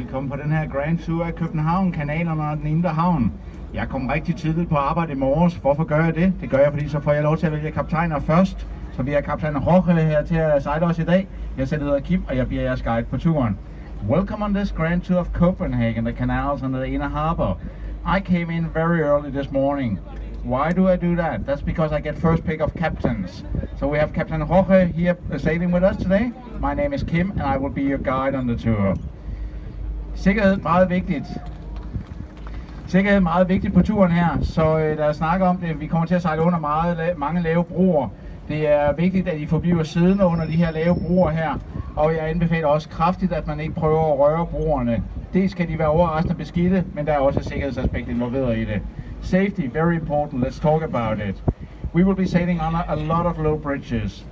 Velkommen på den her Grand Tour af Copenhagen, Canalerne og den indre havn. Jeg kom rigtig tidligt på arbejde i morges. Hvorfor gør jeg det? Det gør jeg, fordi så får jeg lov til at vælge kaptajner først. Så vi har kaptajn Jorge her til at sejle os i dag. Jeg selv hedder Kim, og jeg bliver jeres guide på turen. Welcome on this Grand Tour of Copenhagen, the canals and the inner harbor. I came in very early this morning. Why do I do that? That's because I get first pick of captains. So we have Captain Jorge here sailing with us today. My name is Kim, and I will be your guide on the tour. Sikkerhed meget vigtigt. Sikkerhed meget vigtigt på turen her, så der er snak om det. Vi kommer til at sejle under mange lave broer. Det er vigtigt, at I forbliver siddende under de her lave broer her, og jeg anbefaler også kraftigt, at man ikke prøver at røre broerne. Dels kan de være overraskende beskidte, men der er også et sikkerhedsaspekt involveret i det. Safety, very important. Let's talk about it. We will be sailing on a lot of low bridges.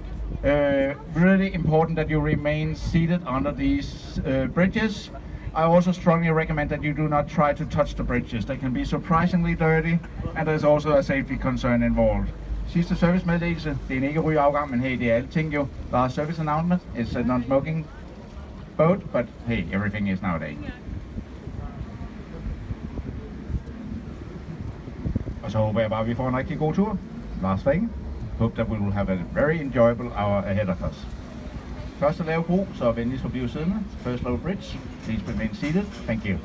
Really important that you remain seated under these bridges. I also strongly recommend that you do not try to touch the bridges. They can be surprisingly dirty, and there's also a safety concern involved. Sidste servicemeddelelse. Det er en ikke rygeafgang, men hey, det er alting jo. Last service announcement. It's a non-smoking boat, but hey, everything is nowadays. Og så håber jeg bare, at vi får en rigtig god tur. Last thing. Hope that we will have a very enjoyable hour ahead of us. Første lave bro, så venligst forblive siddende. First low bridge. Please remain seated. Thank you.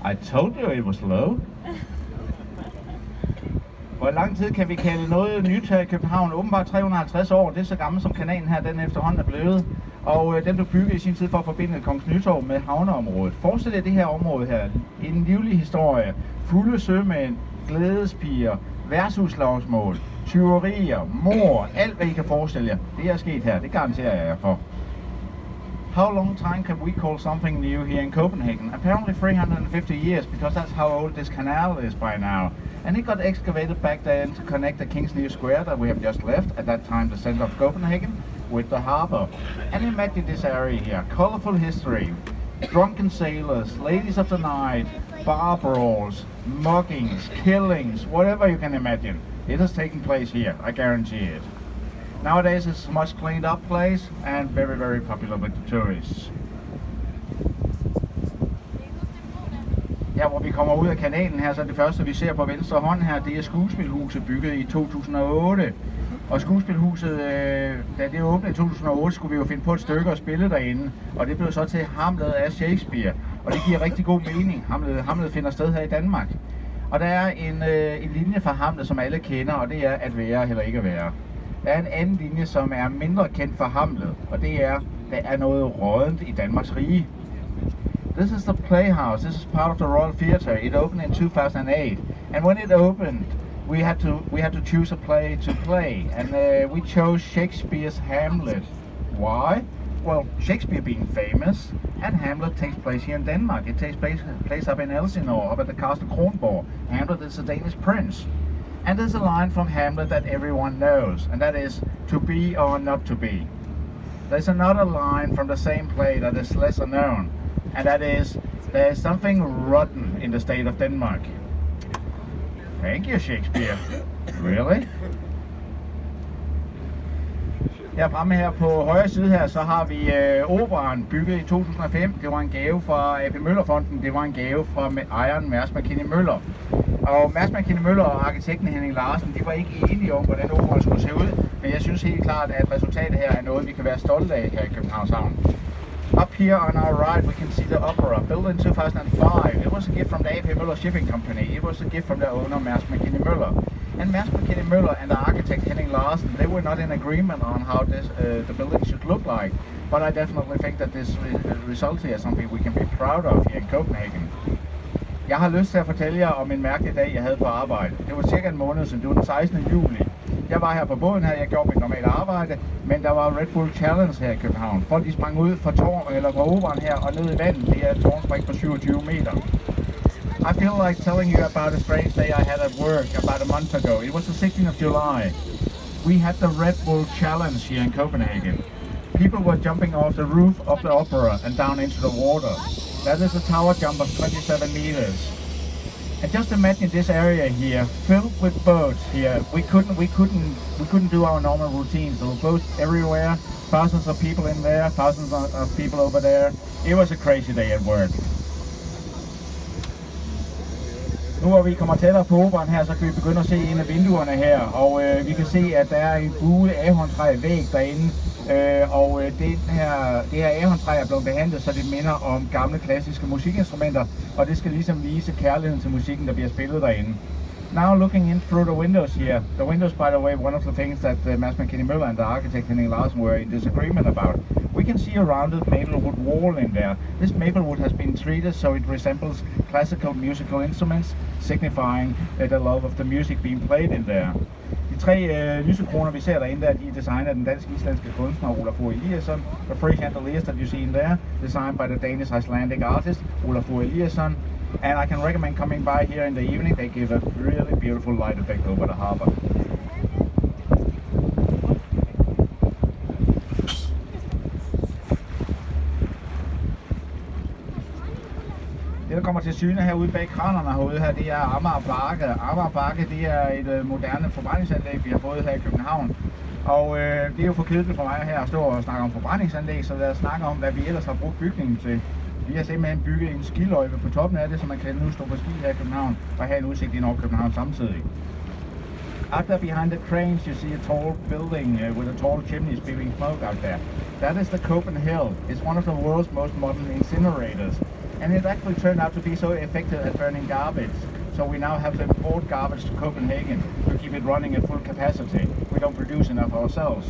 I told you it was low. Hvor lang tid kan vi kalde noget nyt her i København? Åbenbart 350 år. Det er så gammel som kanalen her, den efterhånden er blevet. Og den blev bygget i sin tid for at forbinde Kongens Nytorv med havneområdet. Forestil jer det her område her. En livlig historie. Fulde sømænd, glædespiger, værtshusslagsmål, tyverier, mord, alt hvad I kan forestille jer. Det er sket her, det garanterer jeg jer for. How long time can we call something new here in Copenhagen? Apparently 350 years, because that's how old this canal is by now. And it got excavated back then to connect the King's New Square that we have just left, at that time the center of Copenhagen, with the harbor. And imagine this area here, colorful history, drunken sailors, ladies of the night, bar brawls, muggings, killings, whatever you can imagine. It has taken place here, I guarantee it. Nowadays it's a much cleaned up place and very, very popular with the tourists. Her hvor vi kommer ud af kanalen her, så det første vi ser på venstre hånd her, det er skuespilhuset bygget i 2008. Og skuespilhuset, da det åbnede i 2008, skulle vi jo finde på et stykke at spille derinde. Og det blev så til Hamlet af Shakespeare. Og det giver rigtig god mening. Hamlet finder sted her i Danmark. Og der er en linje fra Hamlet, som alle kender, og det er at være eller ikke at være. Der er en anden linje, som er mindre kendt for Hamlet, og det er, der er noget rådent i Danmarks rige. This is the playhouse. This is part of the Royal Theatre. It opened in 2008, and when it opened, we had to choose a play to play, and we chose Shakespeare's Hamlet. Why? Well, Shakespeare being famous, and Hamlet takes place here in Denmark. It takes place up in Elsinore, up at the castle Kronborg. Hamlet is a Danish prince. And there's a line from Hamlet that everyone knows, and that is, to be or not to be. There's another line from the same play that is lesser known, and that is, there is something rotten in the state of Denmark. Thank you, Shakespeare. Really? Her fremme her på højre side her, så har vi operaen bygget i 2005. Det var en gave fra AP Møller-fonden. Det var en gave fra ejeren Mærsk Mc-Kinney Møller. Og Mærsk Mc-Kinney Møller og arkitekten Henning Larsen, de var ikke enige om, hvordan operaen skulle se ud. Men jeg synes helt klart, at resultatet her er noget, vi kan være stolte af her i Københavns Havn. Up here on our right, we can see the opera, built in 2005. It was a gift from the AP Møller Shipping Company. It was a gift from the owner, Mærsk Mc-Kinney Møller. And Mærsk Mc-Kinney Møller and the architect Henning Larsen, they were not in agreement on how this, the building should look like. But I definitely think that this result here is something we can be proud of here in Copenhagen. Jeg har lyst til at fortælle jer om en mærkelig dag, jeg havde på arbejde. Det var cirka en måned siden, det var den 16. juli. Jeg var her på båden her, jeg gjorde mit normale arbejde, men der var Red Bull Challenge her i København. Folk de sprang ud fra operaen her og ned i vandet. Det er et tårnspring på 27 meter. I feel like telling you about a strange day I had at work about a month ago. It was the 16th of July. We had the Red Bull Challenge here in Copenhagen. People were jumping off the roof of the opera and down into the water. That is a tower jump of 27 meters. And just imagine this area here, filled with boats here. We couldn't do our normal routines. There were boats everywhere, thousands of people in there, thousands of people over there. It was a crazy day at work. Nu hvor vi kommer tættere på operaen her, så kan vi begynde at se ind af vinduerne her, og vi kan se, at der er en buet ahorntræ væg derinde, og det her ahorntræ er blevet behandlet, så det minder om gamle klassiske musikinstrumenter, og det skal ligesom vise kærligheden til musikken, der bliver spillet derinde. Now looking in through the windows here, the windows, by the way, one of the things that Mads McKinney-Møller and the architect Henning Larsen were in disagreement about. We can see a rounded maple wood wall in there. This maple wood has been treated so it resembles classical musical instruments, signifying the love of the music being played in there. De tre lysekroner vi ser derinde, de er designet af den dansk-islandske kunstner Olaf Eliasson. The three chandeliers that you see in there, designed by the Danish-Icelandic artist Olaf Eliasson. And I can recommend coming by here in the evening. They give a really beautiful light effect over the harbor. Det der kommer til syne herude bag kranerne herude her, det er Amager Bakke. Amager Bakke, det er et moderne forbrændingsanlæg, vi har fået her i København. Og det er jo for kedeligt for mig her at stå og snakke om forbrændingsanlæg, så lad os snakke om, hvad vi ellers har brugt bygningen til. Vi har simpelthen bygget en skiløjpe på toppen af det, så man kan nu stå på ski her i København og have en udsigt ind over København samtidig. Out there behind the cranes you see a tall building with a tall chimney spewing smoke out there. That is the Copenhagen. It's one of the world's most modern incinerators. And it actually turned out to be so effective at burning garbage. So we now have to import garbage to Copenhagen to keep it running at full capacity. We don't produce enough ourselves.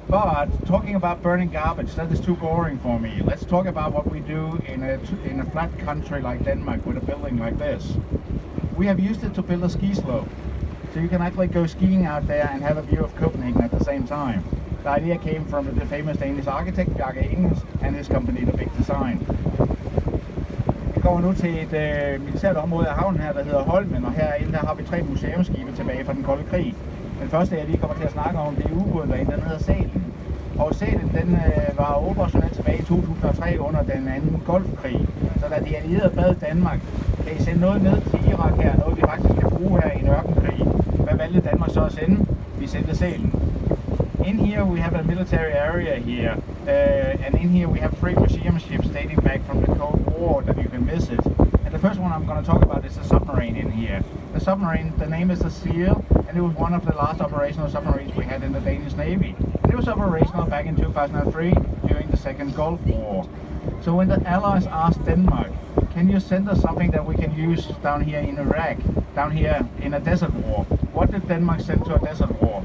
But talking about burning garbage, that is too boring for me. Let's talk about what we do in a flat country like Denmark with a building like this. We have used it to build a ski slope. So you can actually go skiing out there and have a view of Copenhagen at the same time. The idea came from the famous Danish architect Bjarke Ingels and his company, The Big Design. Vi kommer nu til et militært område af havnen her, der hedder Holmen, og herinde der har vi tre museumsskibe tilbage fra den kolde krig. Den første, jeg lige kommer til at snakke om, det er ubåden derinde, den hedder Sælen. Og Sælen, den var operationel tilbage i 2003 under den anden Golfkrig. Så da de allierede bad Danmark, kan I sende noget ned til Irak her, noget vi faktisk kan bruge her i en ørkenkrig. Hvad valgte Danmark så at sende? Vi sendte Sælen. In here we have a military area here, and in here we have three museum ships dating back from the Cold War that you can visit. And the first one I'm going to talk about is the submarine in here. The submarine, the name is the Seal, and it was one of the last operational submarines we had in the Danish Navy. It was operational back in 2003 during the Second Gulf War. So when the Allies asked Denmark, can you send us something that we can use down here in Iraq, down here in a desert war? What did Denmark send to a desert war?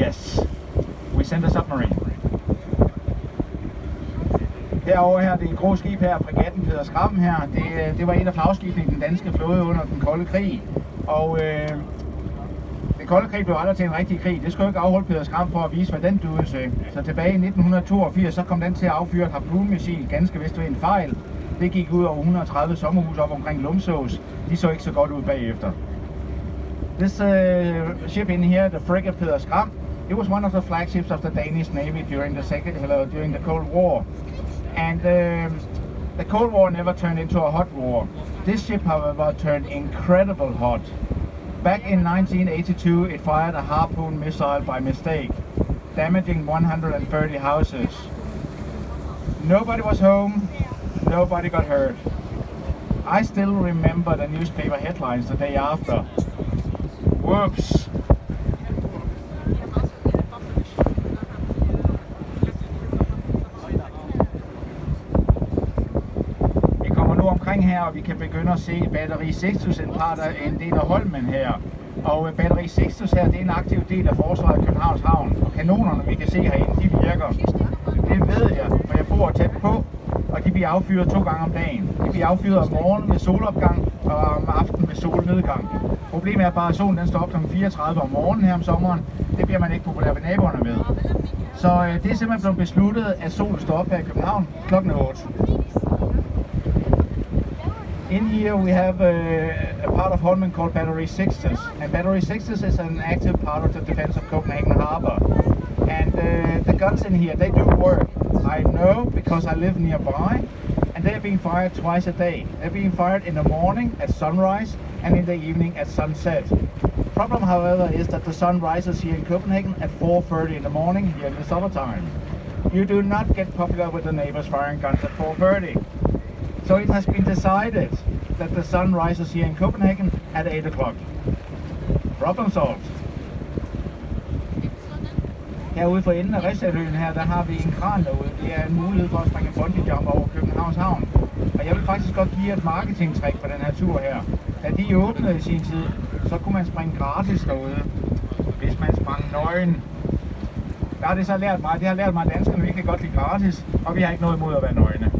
Yes, we sent a submarine. Herovre her, det er en grå skib her, fregatten Peder Skram her. Det var et af flagskibene i den danske flåde under den kolde krig. Og den kolde krig blev aldrig til en rigtig krig. Det skulle ikke afholde Peder Skram for at vise, hvad den duede til. Så tilbage i 1982, så kom den til at affyre et harpunmissil, ganske vist ved en fejl. Det gik ud over 130 sommerhus op omkring Lumsås. De så ikke så godt ud bagefter. This ship in here, the frigate Peder Skram, it was one of the flagships of the Danish Navy during the Cold War. And the Cold War never turned into a hot war. This ship, however, turned incredible hot. Back in 1982, it fired a harpoon missile by mistake, damaging 130 houses. Nobody was home, nobody got hurt. I still remember the newspaper headlines the day after. Whoops! Vi kommer nu omkring her, og vi kan begynde at se batteri Sextus, en del af Holmen her. Og batteri Sextus her, det er en aktiv del af forsvaret i Københavns Havn. Og kanonerne, vi kan se herinde, de virker. Det ved jeg, for jeg bor tæt på, og de bliver affyret 2 gange om dagen. De bliver affyret om morgenen ved solopgang og om aftenen ved solnedgang. Problemet er bare, at solen den står op kl. 34 om morgenen her om sommeren. Det bliver man ikke populær ved naboerne med. Så det er simpelthen blevet besluttet, at solen står op her i København kl. 8. In here we have a part of Holmen called Battery 60s, and Battery 60s is an active part of the defense of Copenhagen Harbour. And the guns in here, they do work. I know because I live nearby, and they're being fired twice a day. They're being fired in the morning at sunrise and in the evening at sunset. Problem, however, is that the sun rises here in Copenhagen at 4:30 in the morning here in the summertime. You do not get popular with the neighbors firing guns at 4:30. So it has been decided that the sun rises here in Copenhagen at 8 o'clock. Problem solved. Herude for enden af Ridsaløen her, der har vi en kran derude. Det er en mulighed for at springe bungee jump over Københavns Havn. Og jeg vil faktisk godt give et marketingtrick på den her tur her. Da de åbnede i sin tid, så kunne man springe gratis derude, hvis man sprang nøgen. Der har det så lært mig. Det har lært mig, at danskerne vi kan godt lide gratis, og vi har ikke noget imod at være nøgne.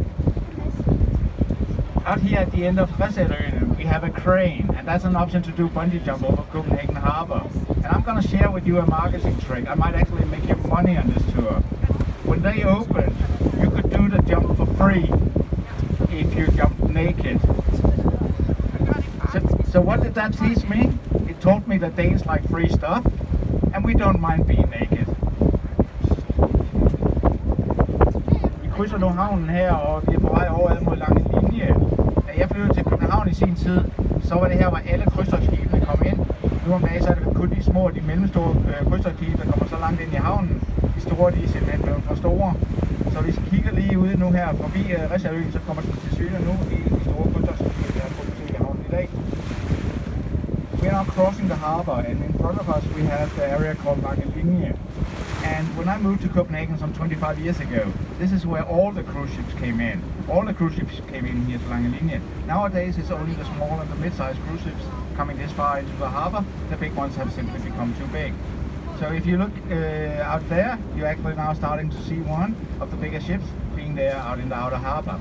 Out here at the end of Ridsaløen, we have a crane, and that's an option to do bungee jump over Copenhagen Harbour. And I'm gonna share with you a marketing trick. I might actually make you money on this tour. When they open, you could do the jump for free if you jump naked. So what did that teach me? It taught me that Danes like free stuff, and we don't mind being naked. Vi krydser nu havnen her, og vi er på vej over mod Lange Linje. Da jeg flyttede til København i sin tid, så var det her, hvor alle krydstogtskibene kom ind. Nu om dagen så er det kun de små og de mellemstore krydstogtskibe, der kommer så langt ind i havnen. De store, de er simpelthen blevet for store. Så hvis I kigger lige ude nu her forbi Ridsaløen, så kommer det til syne nu i de store krydstogtskibe, der er på besøg i havnen i dag. We are now crossing the harbour, and in front of us we have the area called Lange Linje. And when I moved to Copenhagen some 25 years ago, this is where all the cruise ships came in. All the cruise ships came in here to Lange Linje. Nowadays it's only the small and the mid-sized cruise ships coming this far into the harbour. The big ones have simply become too big. So if you look out there, you're actually now starting to see one of the bigger ships being there out in the outer harbour.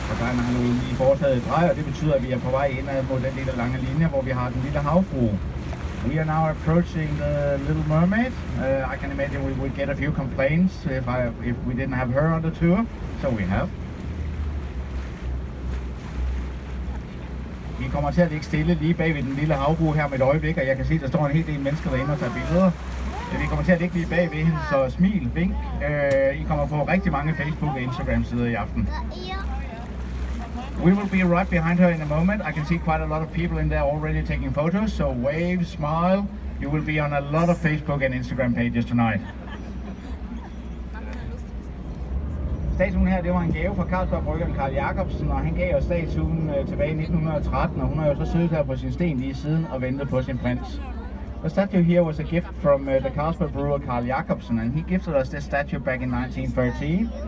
Kaptajnen har nu lige foretaget et drej, og det betyder, at vi er på vej ind mod den lille lange linje, hvor vi har den lille havfrue. We are now approaching the Little Mermaid. I can imagine we would get a few complaints if we didn't have her on the tour, so we have. Vi kommer til at ligge stille lige bag ved den lille havfrue her med et øjeblik, og jeg kan se, at der står en hel del mennesker derinde og tager billeder. Vi kommer til at ligge lige bag ved hende, så smil, vink. I kommer på rigtig mange Facebook- og Instagram-sider i aften. We will be right behind her in a moment. I can see quite a lot of people in there already taking photos, so wave, smile. You will be on a lot of Facebook and Instagram pages tonight. Statuen her, det var en gave fra Carlsberg-bryggeren Carl Jacobsen, og han gav os statuen tilbage i 1913, og hun har jo så siddet her på sin sten lige siden og ventet på sin prins. The statue here was a gift from the Carlsberg brewer Carl Jacobsen, and he gifted us this statue back in 1913.